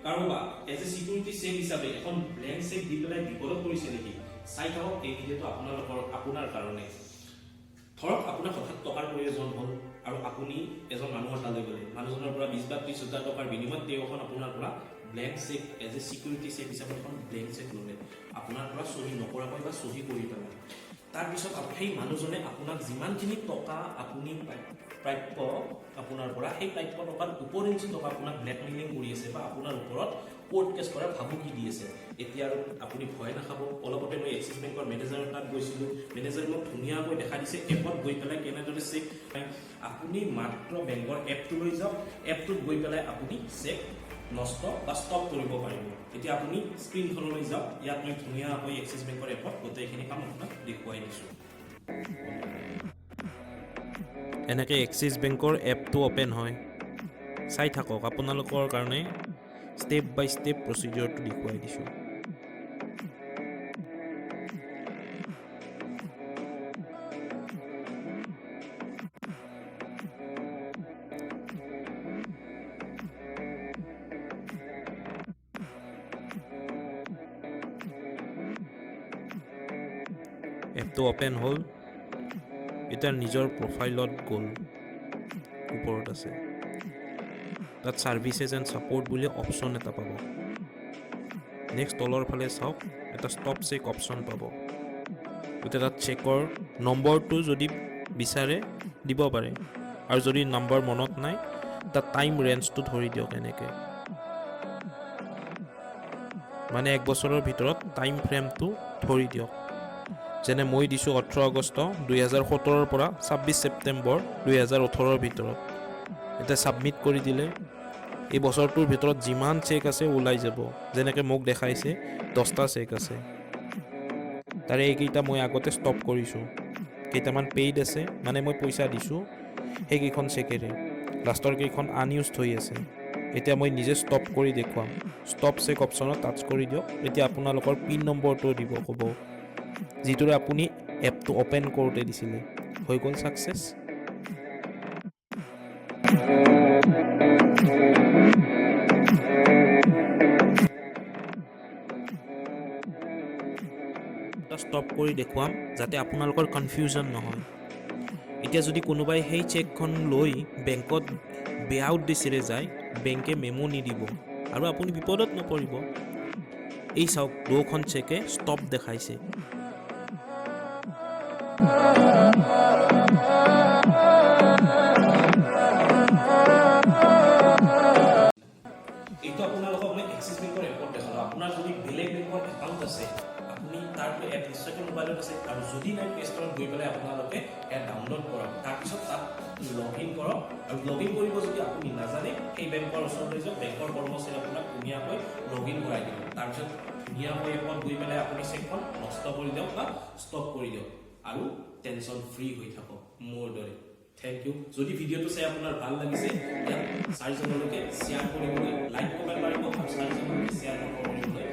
কাৰোবাক as a security cheque হিচাপে এখন ব্লেংক চেক দি পেলাই বিপদত পৰিছে নেকি চাই থাকক এই ভিডিঅ'টো আপোনাৰ কাৰণে ধৰক আপোনাৰ হঠাৎ টকাৰ প্ৰয়োজন হ'ল আৰু আপুনি এজন মানুহৰ তালৈ গ'লে মানুহজনৰ পৰা 20 বা 30 হাজাৰ টকাৰ বিনিময়ত তেওঁখন আপোনাৰ পৰা blank cheque as a security cheque হিচাপে এখন ব্লেংক চেক ল'লে আপোনাৰ পৰা চহী নকৰাকৈ বা চহী কৰি পেলাই তাৰপিছত সেই মানুহজনে আপোনাক যিমানখিনি টকা আপুনি প্ৰাপ্য আপোনাৰ পৰা সেই প্ৰাপ্য টকাৰ উপৰিঞ্চি টকা আপোনাক ব্লেকমেইলিং কৰি আছে বা আপোনাৰ ওপৰত কোৰ্ট কেছ কৰাৰ ভাবুকি দি আছে এতিয়া আৰু আপুনি ভয় নাখাব অলপতে মই এক্সিছ বেংকৰ মেনেজাৰৰ তাত গৈছিলোঁ মেনেজাৰে মোক ধুনীয়াকৈ দেখা দিছে এপত গৈ পেলাই কেনেদৰে চেক আপুনি মাত্ৰ বেংকৰ এপটো লৈ যাওক এপটোত গৈ পেলাই আপুনি চেক নষ্ট বা ষ্টপ কৰিব পাৰিব এতিয়া আপুনি স্ক্ৰীনখনলৈ যাওক ইয়াত মই ধুনীয়াকৈ এক্সিছ বেংকৰ এপত গোটেইখিনি কাম আপোনাক দেখুৱাই দিছোঁ এনেকে এক্সিছ বেংকৰ এপটো ওপেন হয় চাই থাকক আপোনালোকৰ কাৰণে ষ্টেপ বাই ষ্টেপ প্ৰচিডিউৰটো দেখুৱাই দিছোঁ এপটো ওপেন হ'ল এতিয়া নিজৰ প্ৰফাইলত গ'ল ওপৰত আছে তাত ছাৰ্ভিচেছ এণ্ড ছাপোৰ্ট বুলি অপশ্যন এটা পাব নেক্সট তলৰ ফালে চাওক এটা ষ্টপ চেক অপশ্যন পাব এতিয়া তাত চেকৰ নম্বৰটো যদি বিচাৰে দিব পাৰে আৰু যদি নম্বৰ মনত নাই তাত টাইম ৰেঞ্জটো ধৰি দিয়ক এনেকৈ মানে 1 বছৰৰ ভিতৰত টাইম ফ্ৰেমটো ধৰি দিয়ক যেনে মই দিছোঁ 18 আগষ্ট 2017 পৰা 26 ছেপ্টেম্বৰ 2018 ভিতৰত এতিয়া ছাবমিট কৰি দিলে এই বছৰটোৰ ভিতৰত যিমান চেক আছে ওলাই যাব যেনেকৈ মোক দেখাইছে 10টা চেক আছে তাৰে এইকেইটা মই আগতে ষ্টপ কৰিছোঁ কেইটামান পেইড আছে মানে মই পইচা দিছোঁ সেইকেইখন চেকেৰে লাষ্টৰ কেইখন আনইউজড হৈ আছে এতিয়া মই নিজে ষ্টপ কৰি দেখুৱাম ষ্টপ চেক অপশ্যনত টাচ কৰি দিয়ক এতিয়া আপোনালোকৰ পিন নম্বৰটো দিব ক'ব যিটোৰে আপুনি এপটো ওপেন কৰোঁতে দিছিলে হৈ গ'ল ছাকচেছ ষ্টপ কৰি দেখুৱাম যাতে আপোনালোকৰ কনফিউজন নহয় এতিয়া যদি কোনোবাই সেই চেকখন লৈ বেংকত বেয়া উদ্দেশ্যেৰে যায় বেংকে মেমো নিদিব আৰু আপুনি বিপদত নপৰিব এই চাওক দুখন চেকে ষ্টপ দেখাইছে এইটো আপোনালোকক মই এক্সিছ বেংকৰ এপত দেখালোঁ আপোনাৰ যদি বেলেগ বেংকৰ একাউণ্ট আছে আপুনি তাৰ এপ নিশ্চয়কৈ মোবাইলত আছে আৰু যদি নাই প্লে ষ্টৰত গৈ পেলাই আপোনালোকে এপ ডাউনলোড কৰক তাৰপিছত তাত লগ ইন কৰক আৰু লগ ইন কৰিব যদি আপুনি নাজানে সেই বেংকৰ ওচৰলৈ যাওক বেংকৰ কৰ্মচাৰী আপোনাক ধুনীয়াকৈ লগ ইন কৰাই দিব তাৰপিছত ধুনীয়াকৈ এপত গৈ পেলাই আপুনি চেকখন নষ্ট কৰি দিয়ক বা ষ্টপ কৰি দিয়ক আৰু টেনশ্যন ফ্ৰী হৈ থাকক মোৰ দৰে থেংক ইউ যদি ভিডিঅ'টো চাই আপোনাৰ ভাল লাগিছে ইয়াক 4জনলৈকে শ্বেয়াৰ কৰিবলৈ লাইক কমেণ্ট মাৰিব আৰু 4জনলৈকে শ্বেয়াৰ কৰিবলৈ